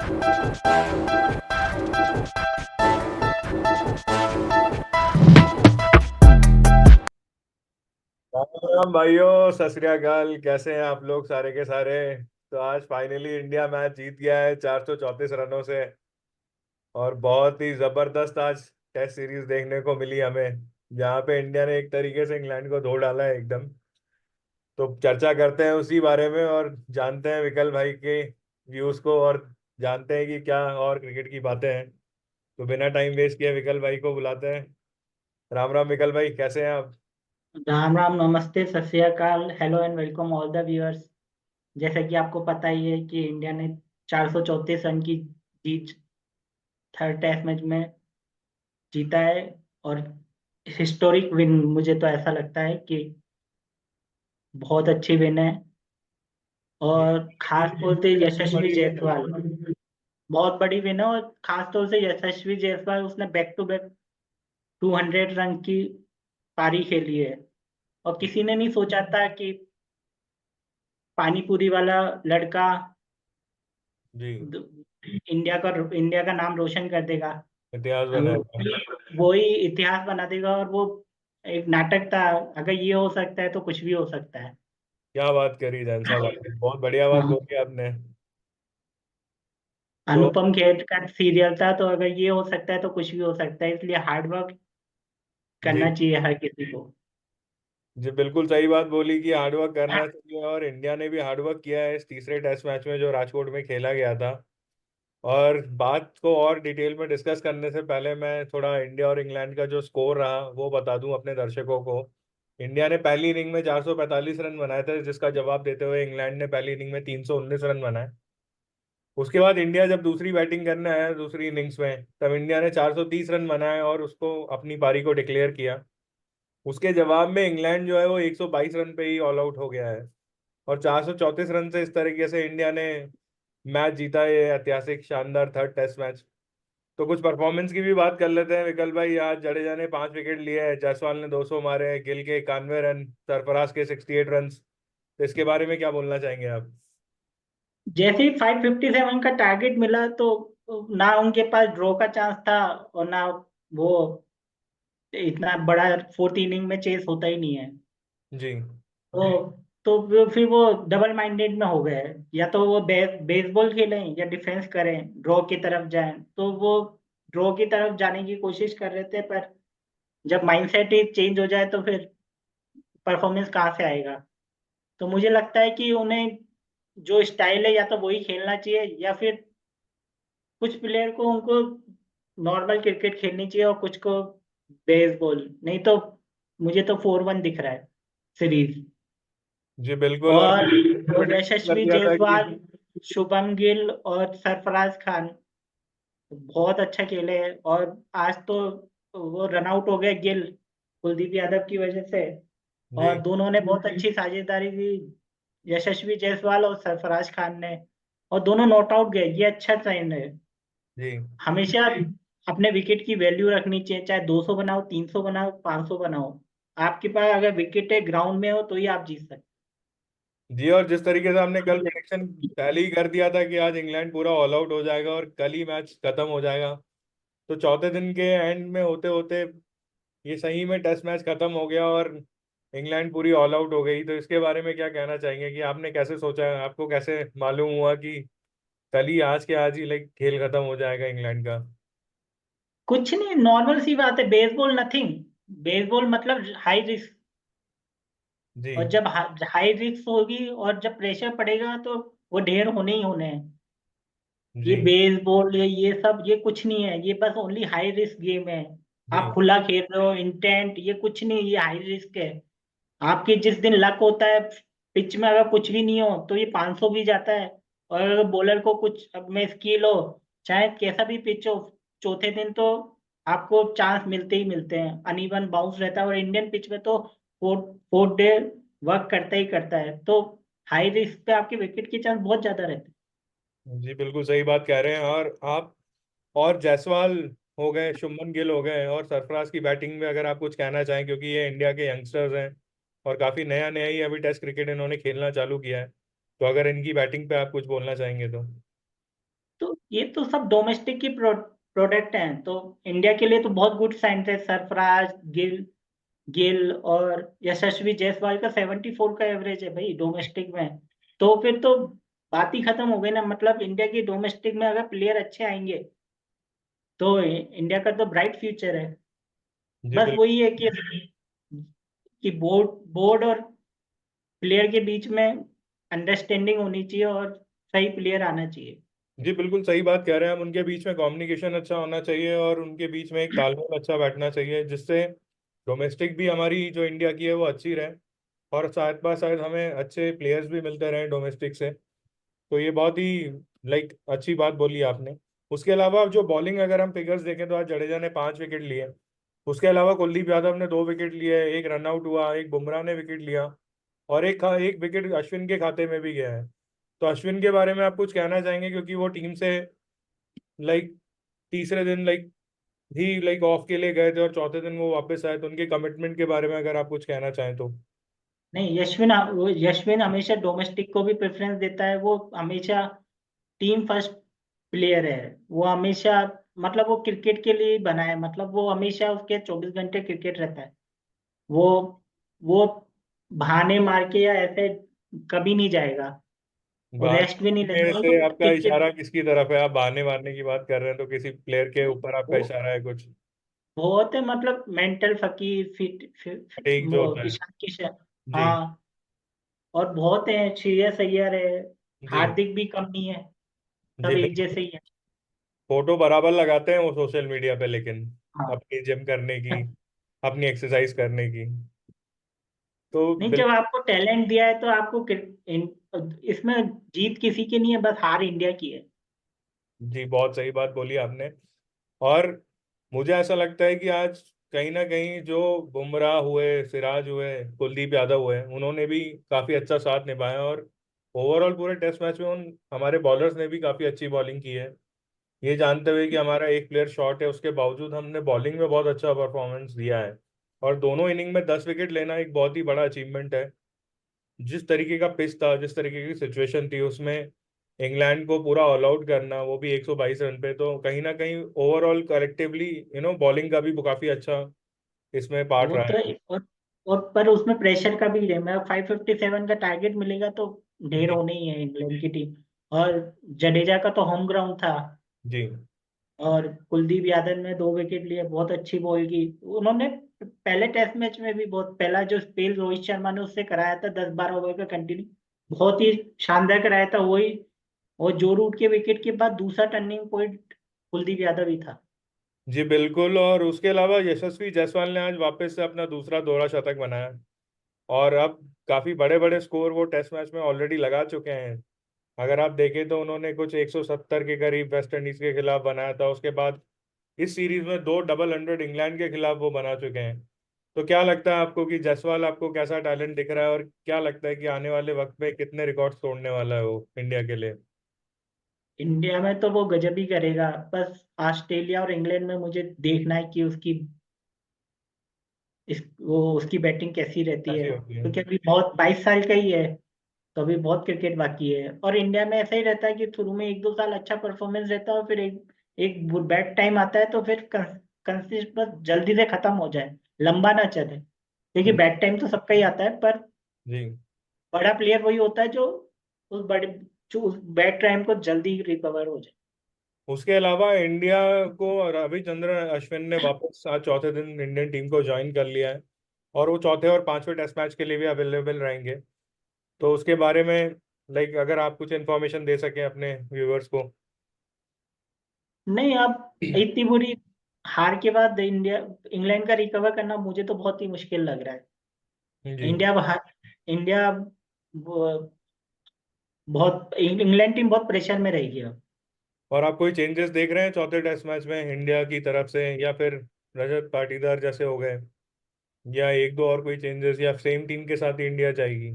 राम भाइयों, सत श्री अकाल। कैसे हैं आप लोग सारे के सारे? तो आज फाइनली इंडिया मैच जीत गया है 434 रनों से। और बहुत ही जबरदस्त आज टेस्ट सीरीज देखने को मिली हमें, जहाँ पे इंडिया ने एक तरीके से इंग्लैंड को धो डाला है एकदम। तो चर्चा करते हैं उसी बारे में और जानते हैं विकल भाई के व्यूज को, और जानते हैं कि क्या और क्रिकेट की बातें हैं। तो बिना टाइम वेस्ट किए विकल भाई को बुलाते हैं। राम राम विकल भाई, कैसे हैं आप? राम राम, नमस्ते, सत श्री अकाल, hello and welcome all the viewers. जैसा कि आपको पता ही है कि इंडिया ने 434 रन की जीत थर्ड टेस्ट मैच में जीता है। और हिस्टोरिक विन, मुझे तो ऐसा लगता है कि बहुत अच्छी विन है। जी, और खास तौर से यशस्वी बड़ी है। जायसवाल, बहुत बड़ी विन है। और खास तौर से यशस्वी जायसवाल, उसने बैक टू बैक 200 रन की पारी खेली है। और किसी ने नहीं सोचा था कि पानीपुरी वाला लड़का जी, इंडिया का नाम रोशन कर देगा। इतिहास वो बनाएगा। वो ही इतिहास बना देगा। और वो एक नाटक था, अगर ये हो सकता है तो कुछ भी हो सकता है। क्या बात करी जैन साहब, आपने बहुत बढ़िया बात हाँ, बोली आपने। तो अनुपम खेर का सीरियल था, तो अगर ये हो सकता है तो कुछ भी हो सकता है, इसलिए हार्ड वर्क जी, करना चाहिए हर किसी को। जी बिल्कुल सही बात बोली कि हार्डवर्क करना चाहिए, और इंडिया ने भी हार्डवर्क किया है इस तीसरे टेस्ट मैच में जो राजकोट में खेला गया था। और बात को और डिटेल में डिस्कस करने से पहले मैं थोड़ा इंडिया और इंग्लैंड का जो स्कोर रहा वो बता दूं अपने दर्शकों को। इंडिया ने पहली इनिंग में 445 रन बनाए थे, जिसका जवाब देते हुए इंग्लैंड ने पहली इनिंग में 319 रन बनाए। उसके बाद इंडिया जब दूसरी बैटिंग करने आया दूसरी इनिंग्स में, तब इंडिया ने 430 रन बनाए और उसको अपनी पारी को डिक्लेयर किया। उसके जवाब में इंग्लैंड जो है वो 122 रन पे ही ऑल आउट हो गया है। और 434 रन से इस तरीके से इंडिया ने मैच जीता, ये ऐतिहासिक शानदार थर्ड टेस्ट मैच। तो कुछ परफॉर्मेंस की भी बात कर लेते हैं विकल भाई। आज जडेजा ने 5 विकेट लिए हैं, जायसवाल ने 200 मारे हैं, गिल के 91 रन, सरफराज के 68 रन। तो इसके बारे में क्या बोलना चाहेंगे आप? जैसे ही 557 का टारगेट मिला, तो ना उनके पास ड्रॉ का चांस था, और ना वो इतना बड़ा फोर्थ इनिंग में चेस होता ही नहीं है। जी, फिर वो डबल माइंडेड में हो गए। या तो वो बेसबॉल खेलें या डिफेंस करें, ड्रॉ की तरफ जाएं। तो वो ड्रॉ की तरफ जाने की कोशिश कर रहे थे, पर जब माइंडसेट ही चेंज हो जाए तो फिर परफॉर्मेंस कहाँ से आएगा। तो मुझे लगता है कि उन्हें जो स्टाइल है, या तो वही खेलना चाहिए, या फिर कुछ प्लेयर को उनको नॉर्मल क्रिकेट खेलनी चाहिए और कुछ को बेसबॉल। नहीं तो मुझे तो 4-1 दिख रहा है सीरीज। जी बिल्कुल। और और प्रेडिक्ट कर यशस्वी दिया था कि जायसवाल, शुभम गिल और सरफराज खान बहुत अच्छा खेले हैं। और आज तो वो रन आउट हो गए गिल, कुलदीप यादव की वजह से। जी, और दोनों ने बहुत अच्छी साझेदारी दी, यशस्वी जायसवाल और सरफराज खान ने। और दोनों नॉट आउट गए, ये अच्छा साइन है। जी, हमेशा अपने विकेट की वैल्यू रखनी चाहिए, चाहे 200 बनाओ, 300 बनाओ, 500 बनाओ। आपके पास अगर विकेट है, ग्राउंड में हो, तो ही आप जीत सकते। जी। और जिस तरीके से हमने कल प्रेडिक्शन पहले ही कर दिया था कि आज इंग्लैंड पूरा ऑल आउट हो जाएगा और कल ही मैच खत्म हो जाएगा, तो चौथे दिन के एंड में होते होते ये सही में टेस्ट मैच खत्म हो गया और इंग्लैंड पूरी ऑल आउट हो गई। तो इसके बारे में क्या कहना चाहेंगे कि आपने कैसे सोचा, आपको कैसे मालूम हुआ कि कल ही आज के आज ही लाइक खेल खत्म हो जाएगा इंग्लैंड का? कुछ नहीं, नॉर्मल सी बात है, बेसबॉल नथिंग। बेसबॉल मतलब हाई रिस्क। जी, और जब हाई रिस्क होगी और जब प्रेशर पड़ेगा, तो वो ढेर होने ही होने हैं। ये जी, बेसबॉल ये सब ये कुछ नहीं है, ये बस ओनली हाई रिस्क गेम है। जी, आप खुला खेल रहे हो, इंटेंट ये कुछ नहीं, ये हाई रिस्क है। आपके जिस दिन लक होता है, पिच में अगर कुछ भी नहीं हो तो ये 500 भी जाता है। और अगर बॉलर को कुछ अब में स्किल हो, चाहे कैसा भी पिच हो, चौथे दिन तो आपको चांस मिलते ही मिलते हैं। अनइवन बाउंस रहता है, और इंडियन पिच में तो फोर्थ फोर्थ डे वर्क करता ही करता है। तो हाई रिस्क पे आपके विकेट के चांस बहुत ज्यादा रहते हैं। जी बिल्कुल सही बात कह रहे हैं। और आप और जायसवाल हो गए, शुभमन गिल हो गए, और सरफराज की बैटिंग में अगर आप कुछ कहना चाहें, क्योंकि ये इंडिया के यंगस्टर्स हैं और काफ़ी नया नया ही अभी टेस्ट क्रिकेट इन्होंने खेलना चालू किया है, तो अगर इनकी बैटिंग पे आप कुछ बोलना चाहेंगे तो? तो ये तो सब डोमेस्टिक की प्रोडक्ट हैं, तो इंडिया के लिए तो बहुत गुड साइन थे। सरफराज, गिल गिल और यशस्वी जायसवाल का 74 का एवरेज है भाई डोमेस्टिक में। तो फिर तो बात ही खत्म हो गई ना। मतलब इंडिया की डोमेस्टिक में अगर प्लेयर अच्छे आएंगे तो इंडिया का तो ब्राइट फ्यूचर है। जी बस बिल्कुल। वही है कि बोर्ड बोर्ड और प्लेयर के बीच में अंडरस्टैंडिंग होनी चाहिए और सही प्लेयर आना चाहिए। जी बिल्कुल सही बात कह रहे हैं हम। उनके बीच में कम्युनिकेशन अच्छा होना चाहिए और उनके बीच में एक तालमेल अच्छा बैठना चाहिए, जिससे डोमेस्टिक भी हमारी जो इंडिया की है वो अच्छी रहे, और शायद बाय शायद हमें अच्छे प्लेयर्स भी मिलते रहें डोमेस्टिक से। तो ये बहुत ही अच्छी बात बोली आपने। उसके अलावा जो बॉलिंग अगर हम फिगर्स देखें तो आज जडेजा ने 5 विकेट लिए। उसके अलावा कुलदीप यादव ने 2 विकेट लिए, एक रन आउट हुआ, एक बुमराह ने विकेट लिया, और एक विकेट अश्विन के खाते में भी गया है। तो अश्विन के बारे में आप कुछ कहना चाहेंगे, क्योंकि वो टीम से लाइक तीसरे दिन ऑफ के लिए गए थे और चौथे दिन वो वापस आए, तो उनके कमिटमेंट के बारे में अगर आप कुछ कहना चाहें तो। नहीं, यश्विन हमेशा डोमेस्टिक को भी प्रेफरेंस देता है। वो हमेशा टीम फर्स्ट प्लेयर है। वो हमेशा, मतलब वो क्रिकेट के लिए ही बना है। मतलब वो हमेशा उसके 24 घंटे क्रिकेट रहता है। वो वो बहाने मार के या ऐसे कभी नहीं जाएगा और रेस्ट भी नहीं बहाने लेगा। में वो से आपका क्रिकेट इशारा किसकी तरफ है? आप बहाने मारने की बात कर रहे हैं तो किसी प्लेयर के ऊपर आपका वो इशारा है कुछ? बहुत है, मतलब मेंटल फकीर, ठीक जो वो होता है। ईशान किशन। जी। हाँ, और बहुत है, श्रेयस अय्यर है, जी। हार्दिक भी कम नहीं है। जी सब एक बिल्कुल। जैसे ही है। फोटो बराबर लगाते हैं वो सोशल मीडिया पे, लेकिन हाँ। अपनी जिम करने की, अपनी एक्सरसाइज करने की। तो नहीं, जब बिल्कुल। आपको टैलेंट दिया है तो आपको इसमें जीत किसी की नहीं है, बस हार इंडिया की है। जी बहुत सही बात बोली आपने। और मुझे ऐसा लगता है कि आज कहीं ना कहीं जो बुमराह हुए, सिराज हुए, कुलदीप यादव हुए, उन्होंने भी काफी अच्छा साथ निभाया, और ओवरऑल पूरे टेस्ट मैच में उन हमारे बॉलर्स ने भी काफी अच्छी बॉलिंग की है। ये जानते हुए कि हमारा एक प्लेयर शॉर्ट है, उसके बावजूद हमने बॉलिंग में बहुत अच्छा परफॉर्मेंस दिया है। और दोनों इनिंग में 10 विकेट लेना एक बहुत ही बड़ा अचीवमेंट है। जिस तरीके का पिच था, जिस तरीके की सिचुएशन थी, उसमें इंग्लैंड को पूरा ऑल आउट करना, वो भी 122 रन पे, तो कहीं ना कहीं ओवरऑल कलेक्टिवली बॉलिंग का भी काफी अच्छा इसमें पार्ट वो रहा तो है। और पर उसमें प्रेशर का भी है। मैं 557 का टारगेट मिलेगा तो ढेर जी। होने ही है इंग्लैंड की टीम। और जडेजा का तो होम ग्राउंड था। जी। और कुलदीप यादव ने 2 विकेट लिए, बहुत अच्छी बॉल की उन्होंने। पहले टेस्ट मैच में भी बहुत, पहला जो स्पेल रोहित शर्मा ने उससे कराया था 10-12 ओवर का कंटिन्यू, बहुत ही शानदार कराया था वही। और जो रूट के विकेट के बाद दूसरा टर्निंग पॉइंट कुलदीप यादव ही था। जी बिल्कुल। और उसके अलावा यशस्वी जायसवाल ने आज वापस से अपना दूसरा दोहरा शतक बनाया, और अब काफी बड़े बड़े स्कोर वो टेस्ट मैच में ऑलरेडी लगा चुके हैं। अगर आप देखें तो उन्होंने कुछ 170 के करीब वेस्ट इंडीज के खिलाफ बनाया था। उसके बाद इस सीरीज में 2 डबल 100 इंग्लैंड के खिलाफ वो बना चुके हैं। तो क्या लगता है आपको कि जायसवाल आपको कैसा टैलेंट दिख रहा है, और क्या लगता है कि आने वाले वक्त में कितने रिकॉर्ड्स तोड़ने वाला है वो इंडिया के लिए? इंडिया में तो वो गजब ही करेगा। बस ऑस्ट्रेलिया और इंग्लैंड में मुझे देखना है कि वो उसकी बैटिंग कैसी रहती ऐसी है, होती है। क्योंकि अभी बहुत 22 साल का ही है। तो अभी बहुत क्रिकेट बाकी है। और इंडिया में ऐसा ही रहता है कि शुरू में 1-2 साल अच्छा परफॉर्मेंस रहता है और फिर एक एक बैड टाइम आता है, तो फिर कंसिस्ट बस जल्दी से खत्म हो जाए, लंबा ना चले। क्योंकि बैड टाइम तो सबका ही आता है, पर जी। बड़ा प्लेयर वही होता है उस बड़े जो उस बैड टाइम को जल्दी रिकवर हो जाए। उसके अलावा इंडिया को रविचंद्रन अश्विन ने वापस आज चौथे दिन इंडियन टीम को ज्वाइन कर लिया है, और वो चौथे और पांचवें टेस्ट मैच के लिए भी अवेलेबल रहेंगे। तो उसके बारे में अगर आप कुछ इन्फॉर्मेशन दे सकें अपने व्यूअर्स को। नहीं, अब इतनी बुरी हार के बाद इंग्लैंड का रिकवर करना मुझे तो बहुत ही मुश्किल लग रहा है। जी। इंडिया बहुत, इंग्लैंड टीम बहुत प्रेशर में रहेगी अब। और आप कोई चेंजेस देख रहे हैं चौथे टेस्ट मैच में इंडिया की तरफ से, या फिर रजत पाटीदार जैसे हो गए, या एक दो और कोई चेंजेस, या सेम टीम के साथ ही इंडिया जाएगी?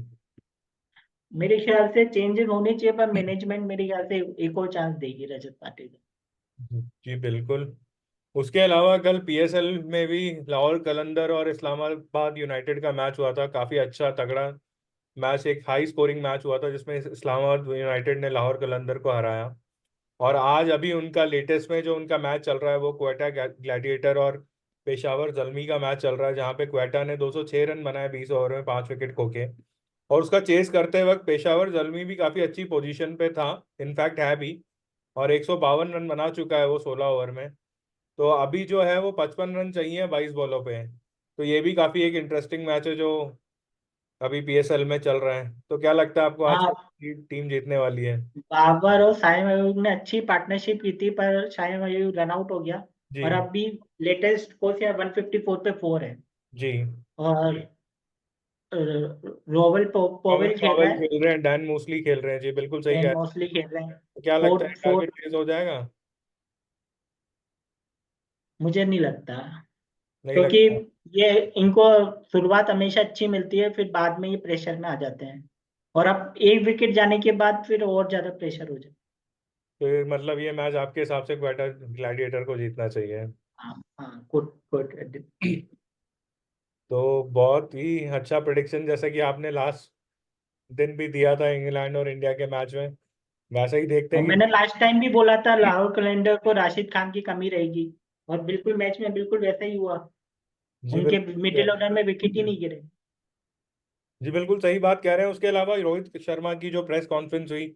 मेरे ख्याल से चेंजेस होने चाहिए, पर मैनेजमेंट मेरे ख्याल से एक और चांस देगी रजत पाटिल को। जी बिल्कुल। उसके अलावा कल पीएसएल में भी लाहौर कलंदर और इस्लामाबाद यूनाइटेड का मैच हुआ था, काफी अच्छा तगड़ा मैच, एक हाई स्कोरिंग मैच हुआ था जिसमें इस्लामाबाद यूनाइटेड ने लाहौर कलंदर को हराया। और आज अभी उनका लेटेस्ट में जो उनका मैच चल रहा है वो क्वेटा ग्लैडिएटर और पेशावर जल्मी का मैच चल रहा है, जहाँ पे क्वेटा ने 206 रन बनाए 20 ओवर में 5 विकेट खो के। और उसका चेस करते वक्त पेशावर जल्मी भी काफी अच्छी पोजीशन पे था, इनफैक्ट है भी। और 152 रन बना चुका है वो 16 ओवर में। तो अभी जो है वो 55 रन चाहिए 22 बॉलों पे। तो ये भी काफी एक इंटरेस्टिंग मैच है जो अभी पीएसएल में चल रहा है। तो क्या लगता है आपको आज हाँ, की टीम जीतने वाली है? बाबर और साई मयूर ने अच्छी पार्टनरशिप की थी, पर साई मयूर रन आउट हो गया। और जी। अभी लेटेस्ट स्कोर है 154 पे 4 है। जी। और रोबल पवन पोवेल खेल रहा पावल है, खेल रहे हैं, डैन मूसली खेल रहे हैं, जी बिल्कुल सही कह एंड रहे मोस्टली खेल रहे हैं। हैं। क्या लगता है फोर टारगेट फोर चेज हो जाएगा? मुझे नहीं लगता, नहीं क्योंकि लगता? ये इनको शुरुआत हमेशा अच्छी मिलती है, फिर बाद में ये प्रेशर में आ जाते हैं। और अब एक विकेट जाने के बाद फिर और ज्यादा प्रेशर हो जाए। तो मतलब ये मैच आपके हिसाब से क्वेटा ग्लैडिएटर को जीतना चाहिए? हाँ हाँ, गुड गुड। तो बहुत ही अच्छा प्रिडिक्शन, जैसे कि आपने लास्ट दिन भी दिया था इंग्लैंड और इंडिया के मैच में, वैसा ही देखते और हैं मैंने कि। लास्ट टाइम भी बोला था लाहौर कलेंडर को राशिद खान की कमी रहेगी, और बिल्कुल मैच में बिल्कुल वैसा ही हुआ। जी उनके बिल्कुल। मिडिल ऑर्डर में विकेट ही नहीं गिरे। जी बिल्कुल सही बात कह रहे हैं। उसके अलावा रोहित शर्मा की जो प्रेस कॉन्फ्रेंस हुई,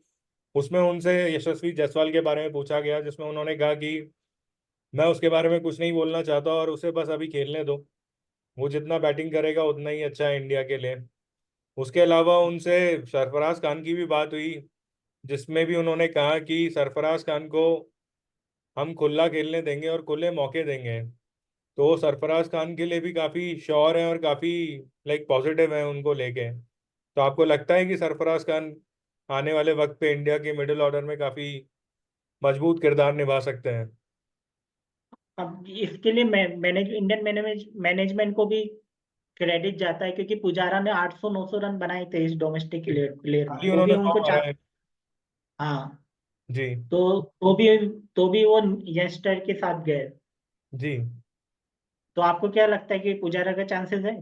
उसमें उनसे यशस्वी जायसवाल के बारे में पूछा गया, जिसमें उन्होंने कहा कि मैं उसके बारे में कुछ नहीं बोलना चाहता और उसे बस अभी खेलने दो, वो जितना बैटिंग करेगा उतना ही अच्छा है इंडिया के लिए। उसके अलावा उनसे सरफराज खान की भी बात हुई, जिसमें भी उन्होंने कहा कि सरफराज खान को हम खुला खेलने देंगे और खुले मौके देंगे। तो वो सरफराज खान के लिए भी काफ़ी श्योर है और काफ़ी लाइक पॉजिटिव है उनको लेके। तो आपको लगता है कि सरफराज खान आने वाले वक्त पे इंडिया के मिडिल ऑर्डर में काफ़ी मजबूत किरदार निभा सकते हैं? अब इसके लिए इंडियन मैनेजमेंट को भी क्रेडिट जाता है, क्योंकि पुजारा ने 800-900 रन बनाए थे इस डोमेस्टिक प्लेयर में, अभी तो भी उन्होंने 100 उनको मारा है। हाँ। जी। तो भी वो यंगस्टर के साथ गए। जी। तो आपको क्या लगता है कि पुजारा का चांसेस है?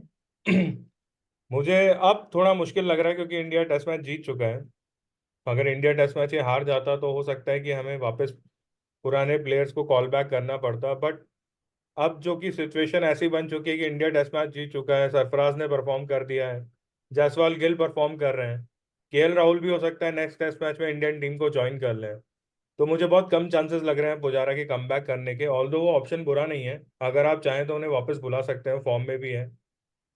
मुझे अब थोड़ा मुश्किल लग रहा है, क्योंकि इंडिया टेस्ट मैच जीत चुका है। अगर इंडिया टेस्ट मैच ये हार जाता तो हो सकता है कि हमें वापस पुराने प्लेयर्स को कॉल बैक करना पड़ता, बट अब जो कि सिचुएशन ऐसी बन चुकी है कि इंडिया टेस्ट मैच जीत चुका है, सरफराज ने परफॉर्म कर दिया है, जायसवाल गिल परफॉर्म कर रहे हैं, केएल राहुल भी हो सकता है नेक्स्ट टेस्ट मैच में इंडियन टीम को ज्वाइन कर लें। तो मुझे बहुत कम चांसेस लग रहे हैं पुजारा के कमबैक करने के, ऑल्दो वो ऑप्शन बुरा नहीं है। अगर आप चाहें तो उन्हें वापस बुला सकते हैं, फॉर्म में भी है।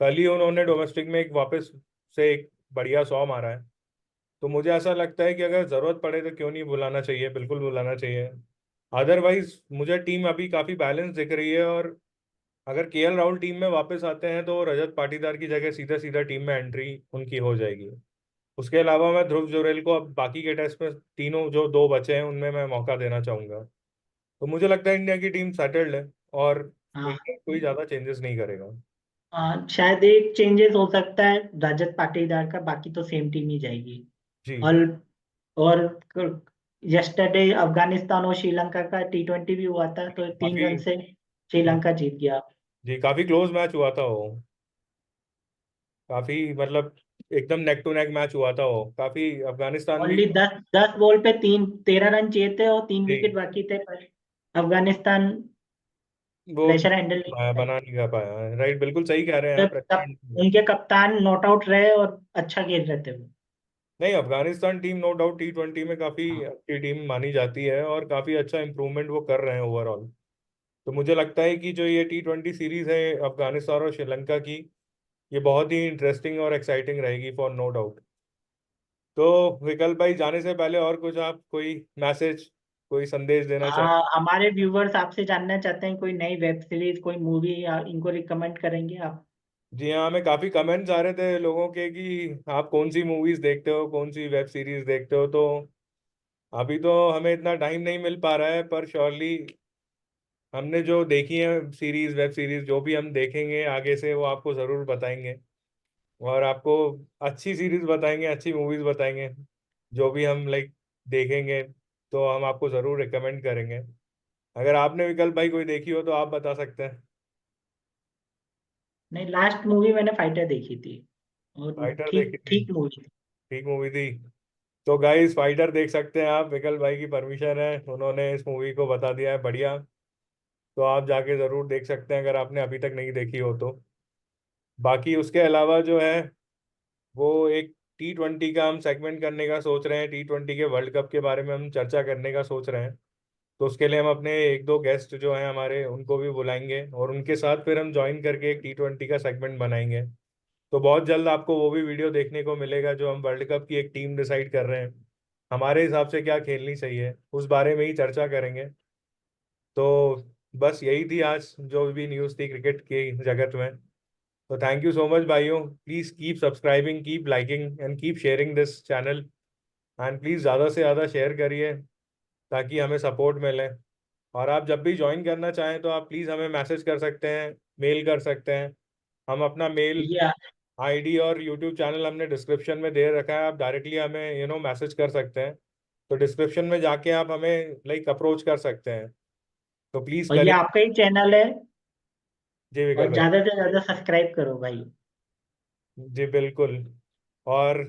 कल ही उन्होंने डोमेस्टिक में एक वापस से एक बढ़िया 100 मारा है। तो मुझे ऐसा लगता है कि अगर ज़रूरत पड़े तो क्यों नहीं बुलाना चाहिए, बिल्कुल बुलाना चाहिए। अदरवाइज मुझे टीम अभी काफ़ी बैलेंस दिख रही है। और अगर केएल राहुल टीम में वापस आते हैं तो रजत पाटीदार की जगह सीधा सीधा टीम में एंट्री उनकी हो जाएगी। उसके अलावा मैं ध्रुव जुरैल को अब बाकी के टेस्ट में तीनों जो दो बचे हैं उनमें मैं मौका देना चाहूंगा। तो मुझे लगता है इंडिया की टीम सेटल्ड है और हाँ इंडिया कोई ज़्यादा चेंजेस नहीं करेगा। हाँ, शायद एक चेंजेस हो सकता है रजत पाटीदार का, बाकी तो सेम टीम ही जाएगी। जी। और और यस्टरडे अफगानिस्तान और श्रीलंका का T20 भी हुआ था, तो 3 रन काफ़ी। से श्रीलंका जीत गया। जी काफ़ी क्लोज मैच हुआ था वो। काफ़ी मतलब एकदम नेक टू नेक मैच हुआ था वो, काफ़ी। अफगानिस्तान भी। ओनली 10 10 बॉल पे 13 रन चाहिए थे और 3 विकेट जी। बाकी थे, पर अफगानिस्तान वो प्रेशर हैंडल नहीं कर पाई। बना नहीं कर पाया, राइट, बिल्कुल सही कह रहे हैं आप, तब तब प्रेसिडेंट। उनके कप्तान नॉट आउट रहे और अच्छा खेल रहे थे वो। नहीं, Afghanistan team no doubt T20 में काफ़ी हाँ अच्छी टीम मानी जाती है और काफ़ी अच्छा इंप्रूवमेंट वो कर रहे हैं ओवरऑल। तो मुझे लगता है कि जो ये T20 सीरीज है अफगानिस्तान और श्रीलंका की, ये बहुत ही इंटरेस्टिंग और एक्साइटिंग रहेगी फॉर नो डाउट। तो विकल्प भाई, जाने से पहले और कुछ आप कोई मैसेज, कोई संदेश देना चाहें? हाँ, हमारे व्यूवर्स आपसे जानना चाहते हैं कोई नई वेब सीरीज, कोई मूवी, या इनको रिकमेंड करेंगे आप? जी हाँ, हमें काफ़ी कमेंट्स आ रहे थे लोगों के कि आप कौन सी मूवीज़ देखते हो, कौन सी वेब सीरीज देखते हो। तो अभी तो हमें इतना टाइम नहीं मिल पा रहा है, पर श्योरली हमने जो देखी है सीरीज, वेब सीरीज जो भी हम देखेंगे आगे से वो आपको ज़रूर बताएंगे। और आपको अच्छी सीरीज बताएंगे, अच्छी मूवीज बताएंगे, जो भी हम लाइक देखेंगे तो हम आपको ज़रूर रिकमेंड करेंगे। अगर आपने विकल्प भाई कोई देखी हो तो आप बता सकते हैं। नहीं, लास्ट मूवी मैंने फाइटर देखी थी, और फाइटर ठीक देखी थी? ठीक मूवी थी। ठीक मूवी थी। तो गाइस फाइटर देख सकते हैं आप, विकल भाई की परमिशन है, उन्होंने इस मूवी को बता दिया है, बढ़िया। तो आप जाके ज़रूर देख सकते हैं अगर आपने अभी तक नहीं देखी हो तो। बाकी उसके अलावा जो है, वो एक T20 का हम सेगमेंट करने का सोच रहे हैं, T20 के वर्ल्ड कप के बारे में हम चर्चा करने का सोच रहे हैं। तो उसके लिए हम अपने एक दो गेस्ट जो हैं हमारे उनको भी बुलाएंगे, और उनके साथ फिर हम ज्वाइन करके एक T20 का सेगमेंट बनाएंगे। तो बहुत जल्द आपको वो भी वीडियो देखने को मिलेगा, जो हम वर्ल्ड कप की एक टीम डिसाइड कर रहे हैं, हमारे हिसाब से क्या खेलनी चाहिए उस बारे में ही चर्चा करेंगे। तो बस यही थी आज जो भी न्यूज़ थी क्रिकेट की जगत में। तो थैंक यू सो मच भाइयों, please keep subscribing, keep liking and keep sharing this channel. And please ज़्यादा से ज़्यादा शेयर करिए ताकि हमें सपोर्ट मिले। और आप जब भी ज्वाइन करना चाहें तो आप प्लीज़ हमें मैसेज कर सकते हैं, मेल कर सकते हैं। हम अपना मेल भैया आईडी और यूट्यूब चैनल हमने डिस्क्रिप्शन में दे रखा है, आप डायरेक्टली हमें मैसेज कर सकते हैं। तो डिस्क्रिप्शन में जाके आप हमें लाइक अप्रोच कर सकते हैं। तो प्लीज़ करिए। भैया आपका ही चैनल है, जी विकल और भाई। ज्यादा से ज्यादा सब्सक्राइब करो भाई। जी बिल्कुल। और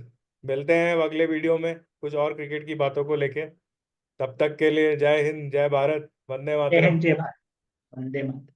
मिलते हैं अब अगले वीडियो में कुछ और क्रिकेट की बातों को लेके। तब तक के लिए जय हिंद, जय भारत, वंदे जय मातरम। हिंद जय भारत, वंदे मातरम।